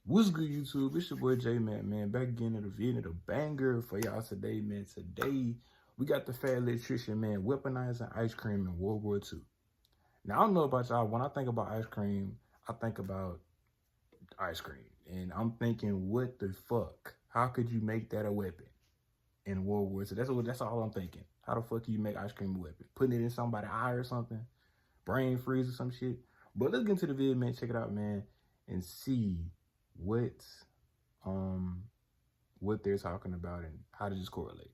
What's good, YouTube? It's your boy JmarMATK, man. Back again in the video, the banger for y'all today, man. Today, we got the fat electrician, man, weaponizing ice cream in World War II. Now, I don't know about y'all. When I think about ice cream, I think about ice cream. And I'm thinking, what the fuck? How could you make that a weapon in World War II? That's all I'm thinking. How the fuck you make ice cream a weapon? Putting it in somebody's eye or something? Brain freeze or some shit? But let's get into the video, man. Check it out, man, and see what they're talking about and how does this correlate.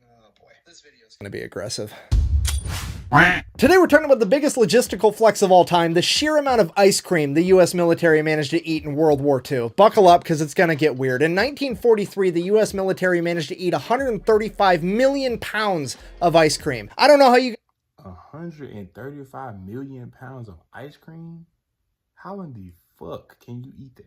Oh boy, this video is going to be aggressive. Today we're talking about the biggest logistical flex of all time, the sheer amount of ice cream the US military managed to eat in World War II. Buckle up because it's going to get weird. In 1943, the US military managed to eat 135 million pounds of ice cream. I don't know how you... 135 million pounds of ice cream? How in the fuck can you eat that?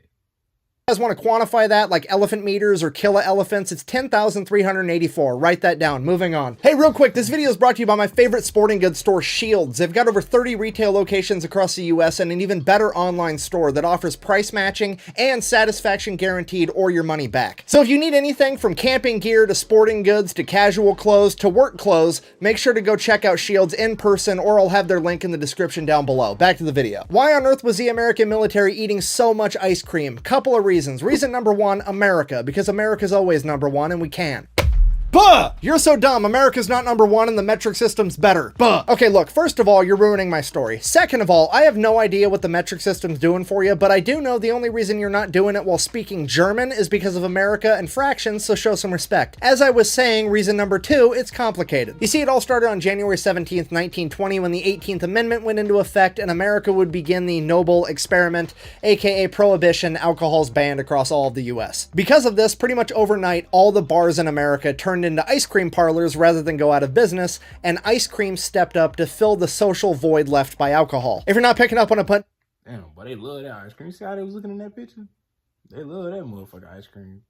Guys want to quantify that like elephant meters or kilo elephants? It's 10,384. Write that down. Moving on. Hey, real quick, this video is brought to you by my favorite sporting goods store, Shields. They've got over 30 retail locations across the US and an even better online store that offers price matching and satisfaction guaranteed or your money back. So if you need anything from camping gear to sporting goods to casual clothes to work clothes, make sure to go check out Shields in person, or I'll have their link in the description down below. Back to the video. Why on earth was the American military eating so much ice cream? Couple of reasons. Reason number one, America, because America's always number one and we can. Buh! You're so dumb. America's not number one and the metric system's better. Buh! Okay, look, first of all, you're ruining my story. Second of all, I have no idea what the metric system's doing for you, but I do know the only reason you're not doing it while speaking German is because of America and fractions, so show some respect. As I was saying, reason number two, it's complicated. You see, it all started on January 17th, 1920, when the 18th Amendment went into effect and America would begin the noble experiment, aka prohibition. Alcohol's banned across all of the US. Because of this, pretty much overnight, all the bars in America turned into ice cream parlors rather than go out of business, and ice cream stepped up to fill the social void left by alcohol. If you're not picking up on a pun... Damn, but they love that ice cream. You see how they was looking in that picture? They love that motherfucker ice cream.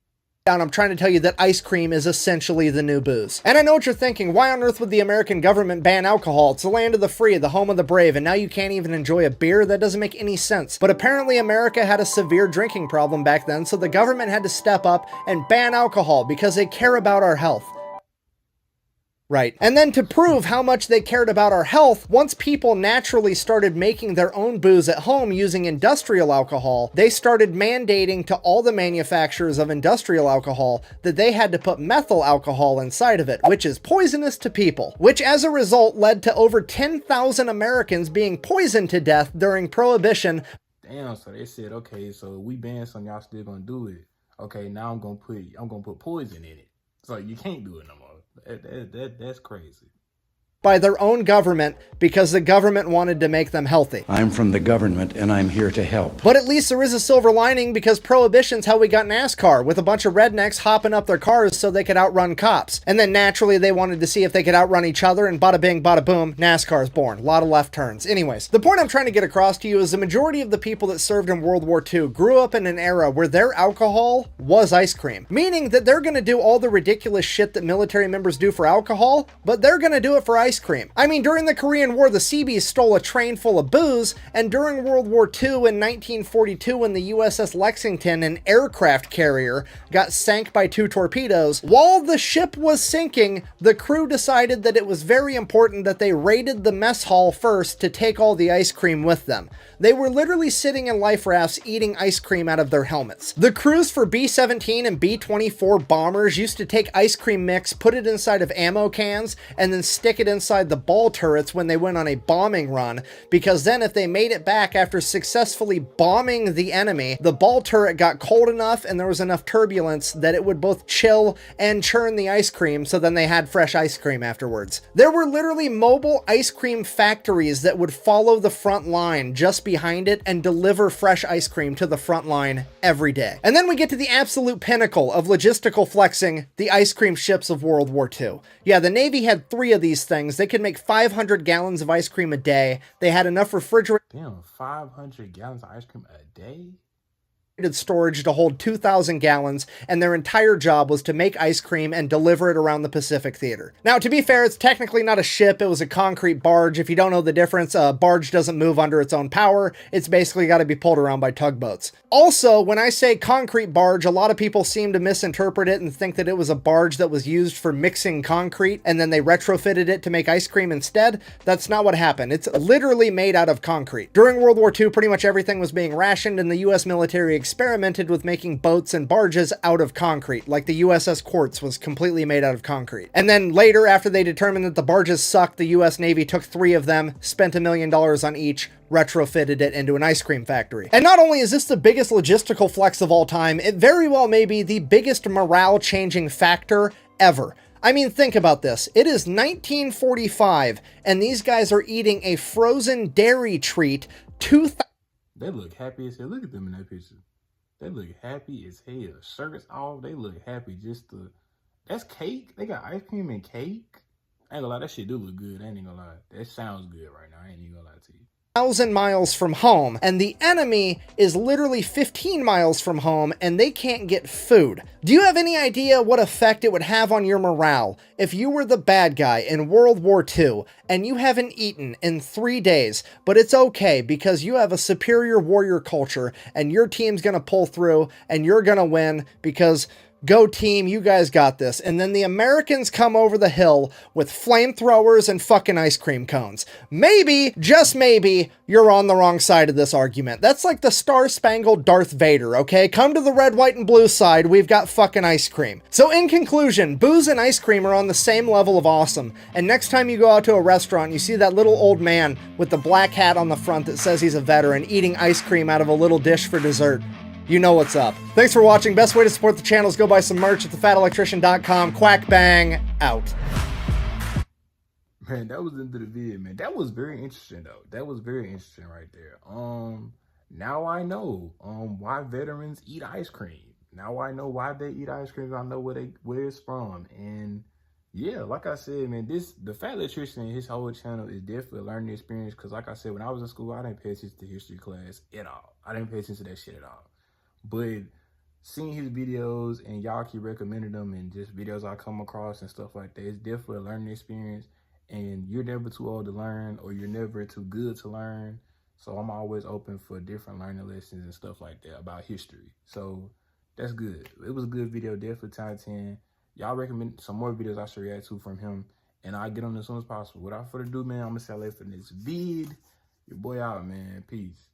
I'm trying to tell you that ice cream is essentially the new booze. And I know what you're thinking. Why on earth would the American government ban alcohol? It's the land of the free, the home of the brave, and now you can't even enjoy a beer? That doesn't make any sense. But apparently America had a severe drinking problem back then, so the government had to step up and ban alcohol because they care about our health. Right. And then to prove how much they cared about our health, once people naturally started making their own booze at home using industrial alcohol, they started mandating to all the manufacturers of industrial alcohol that they had to put methyl alcohol inside of it, which is poisonous to people, which as a result led to over 10,000 Americans being poisoned to death during Prohibition. Damn, so they said, okay, so we banned some, y'all still gonna do it. Okay, now I'm gonna put poison in it. So you can't do it no more. That's crazy. By their own government because the government wanted to make them healthy. I'm from the government and I'm here to help. But at least there is a silver lining because Prohibition's how we got NASCAR, with a bunch of rednecks hopping up their cars so they could outrun cops. And then naturally they wanted to see if they could outrun each other, and bada bing, bada boom, NASCAR's born. A lot of left turns. Anyways, the point I'm trying to get across to you is the majority of the people that served in World War II grew up in an era where their alcohol was ice cream. Meaning that they're gonna do all the ridiculous shit that military members do for alcohol, but they're gonna do it for ice cream. I mean, during the Korean War, the Seabees stole a train full of booze, and during World War II in 1942, when the USS Lexington, an aircraft carrier, got sank by 2 torpedoes, while the ship was sinking, the crew decided that it was very important that they raided the mess hall first to take all the ice cream with them. They were literally sitting in life rafts eating ice cream out of their helmets. The crews for B-17 and B-24 bombers used to take ice cream mix, put it inside of ammo cans, and then stick it inside the ball turrets when they went on a bombing run, because then if they made it back after successfully bombing the enemy, the ball turret got cold enough and there was enough turbulence that it would both chill and churn the ice cream, so then they had fresh ice cream afterwards. There were literally mobile ice cream factories that would follow the front line just behind it and deliver fresh ice cream to the front line every day. And then we get to the absolute pinnacle of logistical flexing, the ice cream ships of World War II. Yeah, the Navy had 3 of these things. They could make 500 gallons of ice cream a day. They had enough refrigerant. Damn, 500 gallons of ice cream a day? storage to hold 2,000 gallons, and their entire job was to make ice cream and deliver it around the Pacific Theater. Now, to be fair, it's technically not a ship, it was a concrete barge. If you don't know the difference, a barge doesn't move under its own power. It's basically got to be pulled around by tugboats. Also, when I say concrete barge, a lot of people seem to misinterpret it and think that it was a barge that was used for mixing concrete, and then they retrofitted it to make ice cream instead. That's not what happened. It's literally made out of concrete. During World War II, pretty much everything was being rationed, and the US military experimented with making boats and barges out of concrete, like the USS Quartz was completely made out of concrete. And then later, after they determined that the barges sucked, the US Navy took 3 of them, spent $1 million on each, retrofitted it into an ice cream factory. And not only is this the biggest logistical flex of all time, it very well may be the biggest morale-changing factor ever. I mean, think about this. It is 1945, and these guys are eating a frozen dairy treat 2,000. They look happy as hell. Look at them in that picture. They look happy as hell. Shirts off. They look happy just to... That's cake? They got ice cream and cake? I ain't gonna lie, that shit do look good. I ain't gonna lie. That sounds good right now. I ain't even gonna lie to you. 1,000 miles from home, and the enemy is literally 15 miles from home, and they can't get food. Do you have any idea what effect it would have on your morale if you were the bad guy in World War II and you haven't eaten in 3 days, but it's okay because you have a superior warrior culture and your team's gonna pull through and you're gonna win because go team, you guys got this. And then the Americans come over the hill with flamethrowers and fucking ice cream cones. Maybe, just maybe, you're on the wrong side of this argument. That's like the Star-Spangled Darth Vader, okay? Come to the red, white, and blue side, we've got fucking ice cream. So in conclusion, booze and ice cream are on the same level of awesome. And next time you go out to a restaurant, you see that little old man with the black hat on the front that says he's a veteran eating ice cream out of a little dish for dessert. You know what's up. Thanks for watching. Best way to support the channel is go buy some merch at thefatelectrician.com. Quack bang out. Man, that was into the video, man. That was very interesting though. That was very interesting right there. Now I know why veterans eat ice cream. Now I know why they eat ice cream. I know where it's from. And yeah, like I said, man, the Fat Electrician, his whole channel is definitely a learning experience. Cause like I said, when I was in school, I didn't pay attention to history class at all. I didn't pay attention to that shit at all. But seeing his videos and y'all keep recommending them and just videos I come across and stuff like that, it's definitely a learning experience. And you're never too old to learn or you're never too good to learn. So I'm always open for different learning lessons and stuff like that about history. So that's good. It was a good video, definitely 10 out of 10. Y'all recommend some more videos I should react to from him. And I'll get on as soon as possible. Without further ado, man, I'm going to say for this vid. Your boy out, man. Peace.